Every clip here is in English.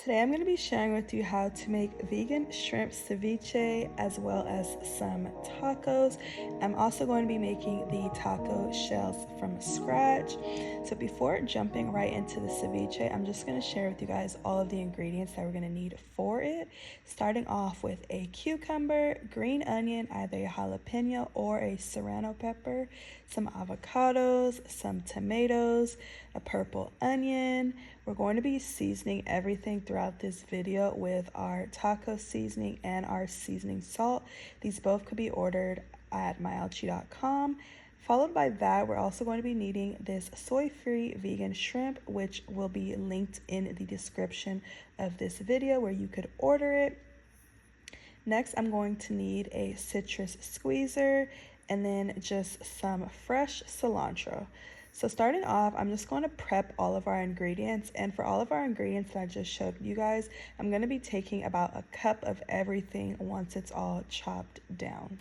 Today I'm going to be sharing with you how to make vegan shrimp ceviche as well as some tacos. I'm also going to be making the taco shells from scratch. So before jumping right into the ceviche, I'm just going to share with you guys all of the ingredients that we're going to need for it. Starting off with a cucumber, green onion, either a jalapeño or a serrano pepper, some avocados, some tomatoes, a purple onion. We're going to be seasoning everything throughout this video with our taco seasoning and our seasoning salt. These both could be ordered at MYALCHE.com. Followed by that, we're also going to be needing this soy-free vegan shrimp, which will be linked in the description of this video where you could order it. Next, I'm going to need a citrus squeezer and then just some fresh cilantro. So starting off, I'm just going to prep all of our ingredients, and for all of our ingredients that I just showed you guys, I'm going to be taking about a cup of everything once it's all chopped down.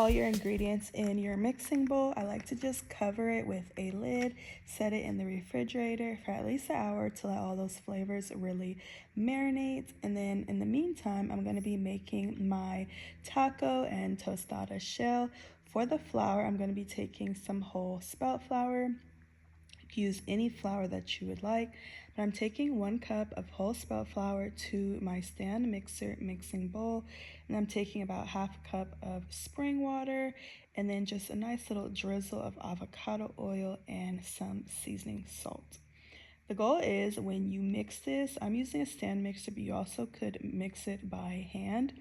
all your ingredients in your mixing bowl, I like to just cover it with a lid, set it in the refrigerator for at least an hour to let all those flavors really marinate. And then in the meantime, I'm going to be making my taco and tostada shell. For the flour, I'm going to be taking some whole spelt flour. Use any flour that you would like, but I'm taking 1 cup of whole spelt flour to my stand mixer mixing bowl, and I'm taking about ½ cup of spring water, and then just a nice little drizzle of avocado oil and some seasoning salt. The goal is when you mix this, I'm using a stand mixer, but you also could mix it by hand.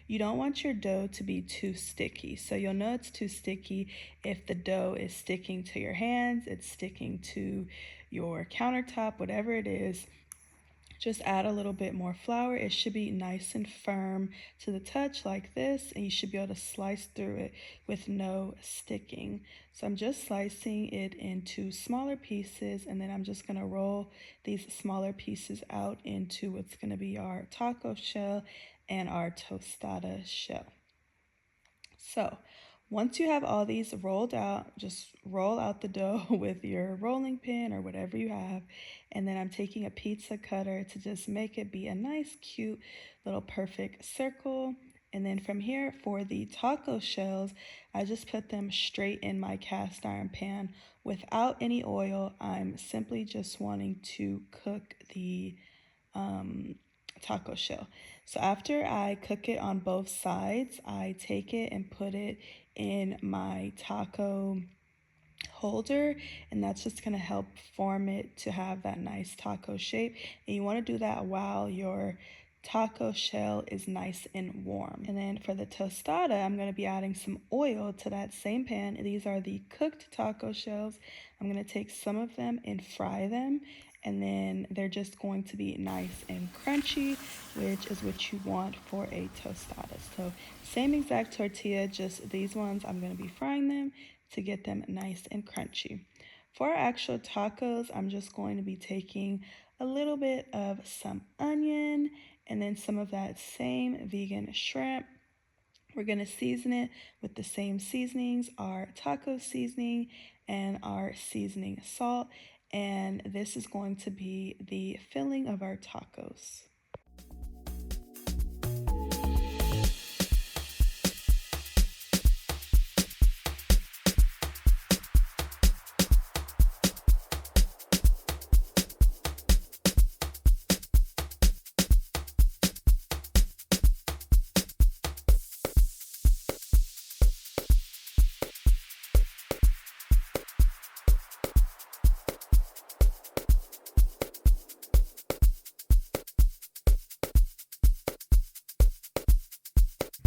You don't want your dough to be too sticky. So you'll know it's too sticky if the dough is sticking to your hands, it's sticking to your countertop, whatever it is. Just add a little bit more flour. It should be nice and firm to the touch like this, and you should be able to slice through it with no sticking. So I'm just slicing it into smaller pieces, and then I'm just gonna roll these smaller pieces out into what's gonna be our taco shell and our tostada shell. So once you have all these rolled out, just roll out the dough with your rolling pin or whatever you have. And then I'm taking a pizza cutter to just make it be a nice, cute little perfect circle. And then from here, for the taco shells, I just put them straight in my cast iron pan without any oil. I'm simply just wanting to cook the taco shell. So after I cook it on both sides, I take it and put it in my taco holder, and that's just going to help form it to have that nice taco shape. And you want to do that while your taco shell is nice and warm. And then for the tostada, I'm going to be adding some oil to that same pan. These are the cooked taco shells. I'm going to take some of them and fry them, and then they're just going to be nice and crunchy, which is what you want for a tostada. So same exact tortilla, just these ones I'm going to be frying them to get them nice and crunchy. For our actual tacos, I'm just going to be taking a little bit of some onion and then some of that same vegan shrimp. We're going to season it with the same seasonings, our taco seasoning and our seasoning salt. And this is going to be the filling of our tacos.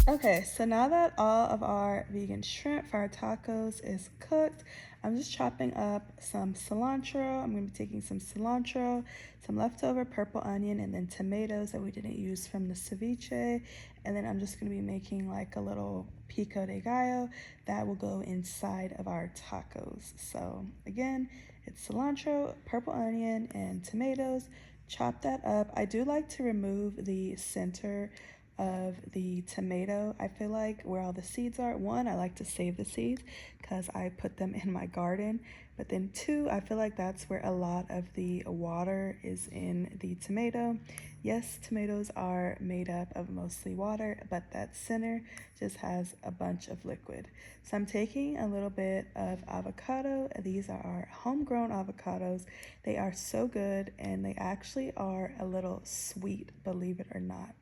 Okay, so now that all of our vegan shrimp for our tacos is cooked, I'm just chopping up some cilantro. I'm going to be taking some cilantro, some leftover purple onion, and then tomatoes that we didn't use from the ceviche. And then I'm just going to be making like a little pico de gallo that will go inside of our tacos. So again, it's cilantro, purple onion, and tomatoes. Chop that up. I do like to remove the center of the tomato. I feel like where all the seeds are, one, I like to save the seeds because I put them in my garden, but then two, I feel like that's where a lot of the water is in the tomato. Yes, tomatoes are made up of mostly water, but that center just has a bunch of liquid. So I'm taking a little bit of avocado. These are our homegrown avocados. They are so good, and they actually are a little sweet, believe it or not.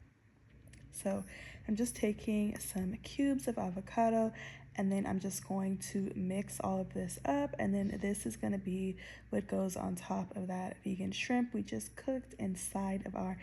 So I'm just taking some cubes of avocado, and then I'm just going to mix all of this up, and then this is going to be what goes on top of that vegan shrimp we just cooked inside of our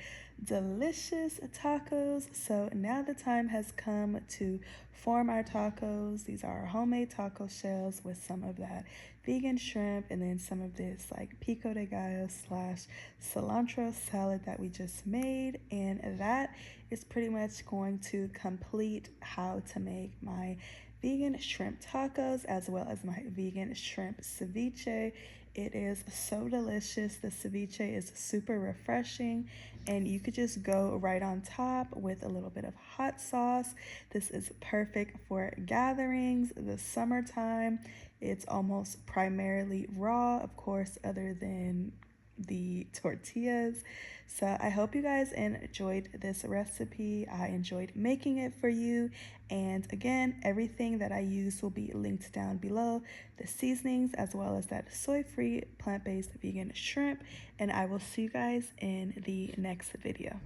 delicious tacos. So now the time has come to form our tacos. These are our homemade taco shells with some of that vegan shrimp and then some of this like pico de gallo slash cilantro salad that we just made, and that is pretty much going to complete how to make my vegan shrimp tacos as well as my vegan shrimp ceviche. It is so delicious. The ceviche is super refreshing, and you could just go right on top with a little bit of hot sauce. This is perfect for gatherings, the summertime. It's almost primarily raw, of course, other than the tortillas. So I hope you guys enjoyed this recipe. I enjoyed making it for you. And again, everything that I used will be linked down below, the seasonings as well as that soy-free plant-based vegan shrimp. And I will see you guys in the next video.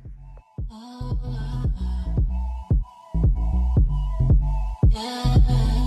Yeah.